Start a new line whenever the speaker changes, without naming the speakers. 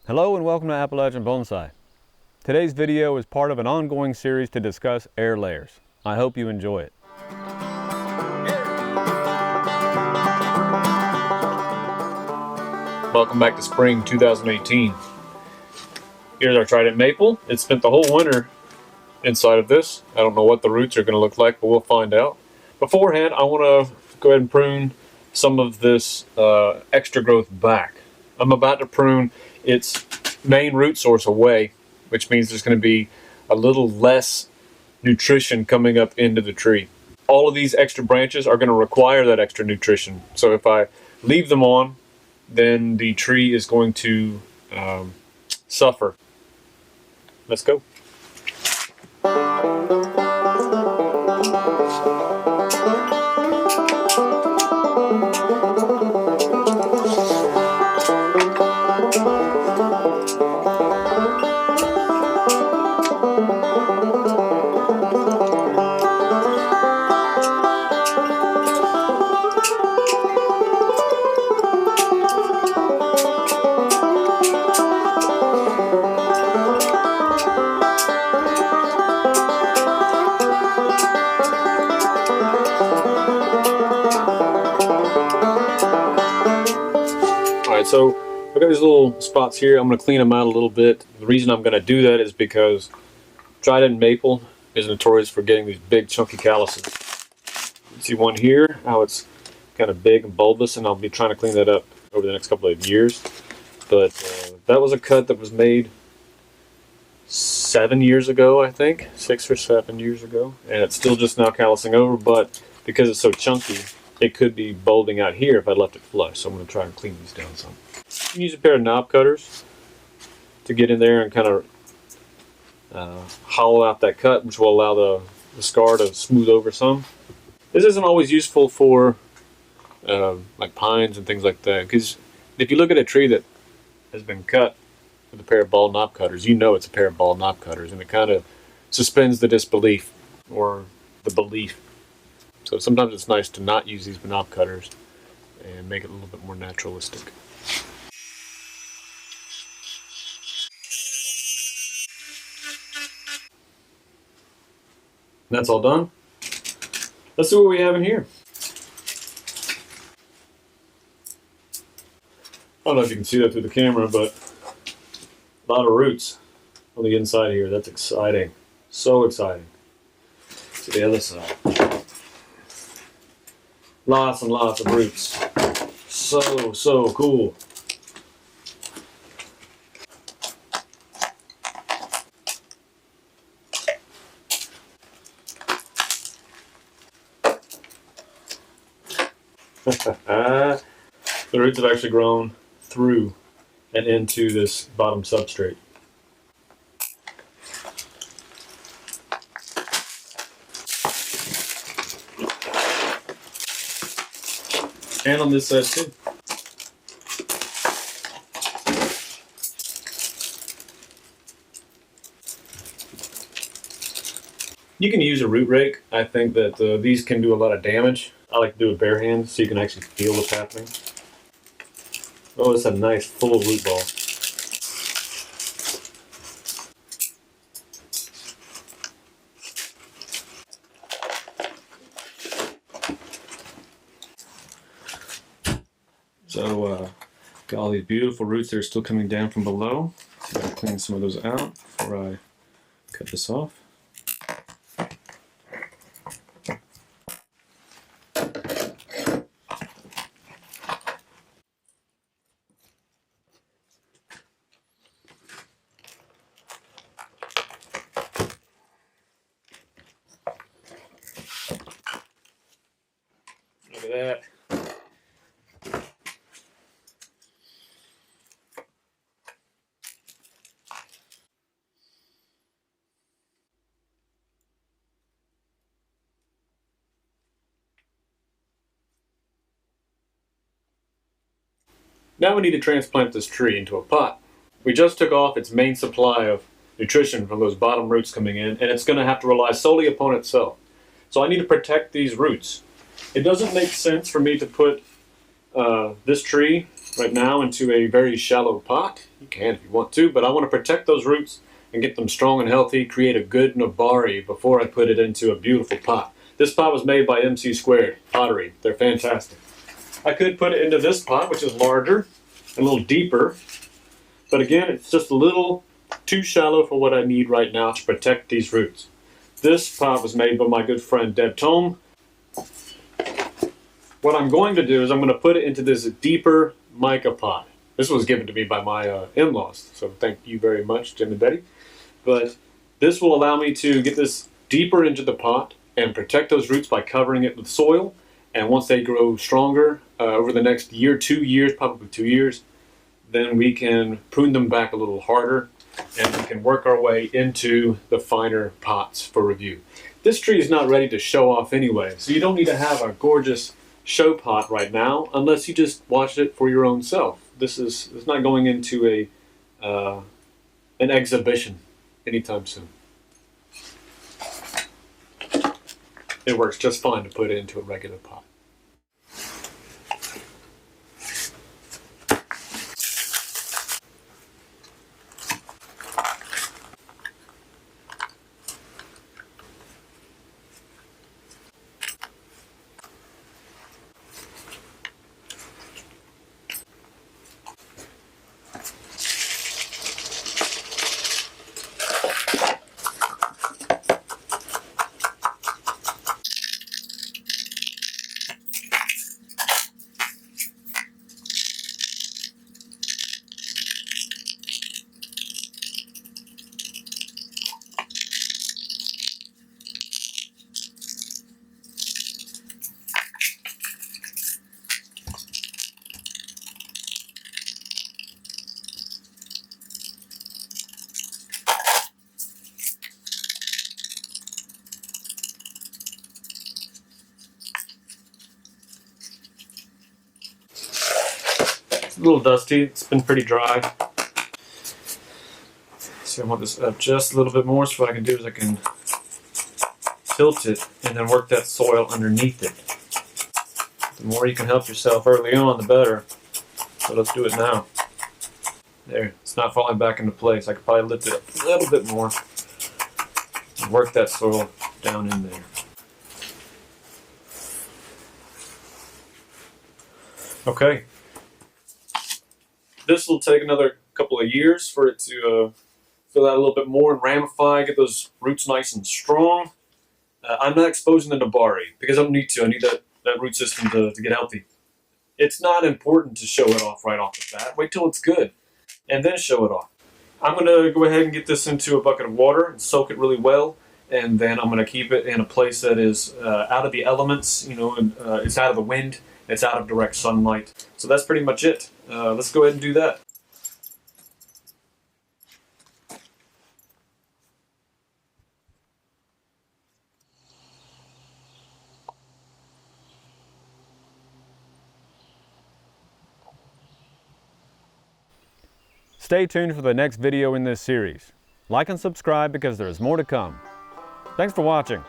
Hello and welcome to Appalachian Bonsai. Today's video is part of an ongoing series to discuss air layers. I hope you enjoy it.
Welcome back to spring 2018. Here's our Trident Maple. It spent the whole winter inside of this. I don't know what the roots are going to look like, but we'll find out. Beforehand, I want to go ahead and prune some of this extra growth back. I'm about to prune its main root source away, which means there's going to be a little less nutrition coming up into the tree. All of these extra branches are going to require that extra nutrition. So if I leave them on, then the tree is going to suffer. Let's go. So I've got these little spots here. I'm going to clean them out a little bit. The reason I'm going to do that is because Trident Maple is notorious for getting these big chunky calluses. You see one here, how it's kind of big and bulbous, and I'll be trying to clean that up over the next couple of years. But that was a cut that was made 7 years ago, I think, 6 or 7 years ago, and it's still just now callusing over, but because it's so chunky, it could be bulging out here if I left it flush, so I'm going to try and clean these down some. You can use a pair of knob cutters to get in there and kind of hollow out that cut, which will allow the scar to smooth over some. This isn't always useful for like pines and things like that, because if you look at a tree that has been cut with a pair of ball knob cutters, you know it's a pair of ball knob cutters, and it kind of suspends the disbelief or the belief. So sometimes it's nice to not use these knob cutters and make it a little bit more naturalistic. That's all done. Let's see what we have in here. I don't know if you can see that through the camera, but a lot of roots on the inside here. That's exciting. So exciting. To the other side. Lots and lots of roots. So cool. The roots have actually grown through and into this bottom substrate. And on this side too. You can use a root rake. I think that these can do a lot of damage. I like to do it bare hands so you can actually feel what's happening. Oh, it's a nice full root ball. So, got all these beautiful roots that are still coming down from below. So I'll clean some of those out before I cut this off. Look at that. Now we need to transplant this tree into a pot. We just took off its main supply of nutrition from those bottom roots coming in, and it's going to have to rely solely upon itself. So I need to protect these roots. It doesn't make sense for me to put this tree right now into a very shallow pot. You can if you want to, but I want to protect those roots and get them strong and healthy, create a good nabari before I put it into a beautiful pot. This pot was made by MC² Pottery. They're fantastic. I could put it into this pot, which is larger and a little deeper, but again, it's just a little too shallow for what I need right now to protect these roots. This pot was made by my good friend Tome. What I'm going to do is I'm going to put it into this deeper mica pot. This was given to me by my in-laws, so thank you very much, Jim and Betty. But this will allow me to get this deeper into the pot and protect those roots by covering it with soil. And once they grow stronger over the next year, 2 years, probably 2 years, then we can prune them back a little harder and we can work our way into the finer pots for review. This tree is not ready to show off anyway, so you don't need to have a gorgeous show pot right now unless you just watch it for your own self. This is not going into an exhibition anytime soon. It works just fine to put it into a regular pot. A little dusty, it's been pretty dry. So I want this up just a little bit more, so what I can do is I can tilt it and then work that soil underneath it. The more you can help yourself early on, the better. So let's do it now. There, it's not falling back into place. I could probably lift it up a little bit more and work that soil down in there. Okay. This will take another couple of years for it to fill out a little bit more and ramify, get those roots nice and strong. I'm not exposing the nabari because I don't need to. I need that root system to get healthy. It's not important to show it off right off the bat. Wait till it's good and then show it off. I'm going to go ahead and get this into a bucket of water and soak it really well, and then I'm going to keep it in a place that is out of the elements, and it's out of the wind, it's out of direct sunlight. So that's pretty much it. Let's go ahead and do that.
Stay tuned for the next video in this series. Like and subscribe because there is more to come. Thanks for watching.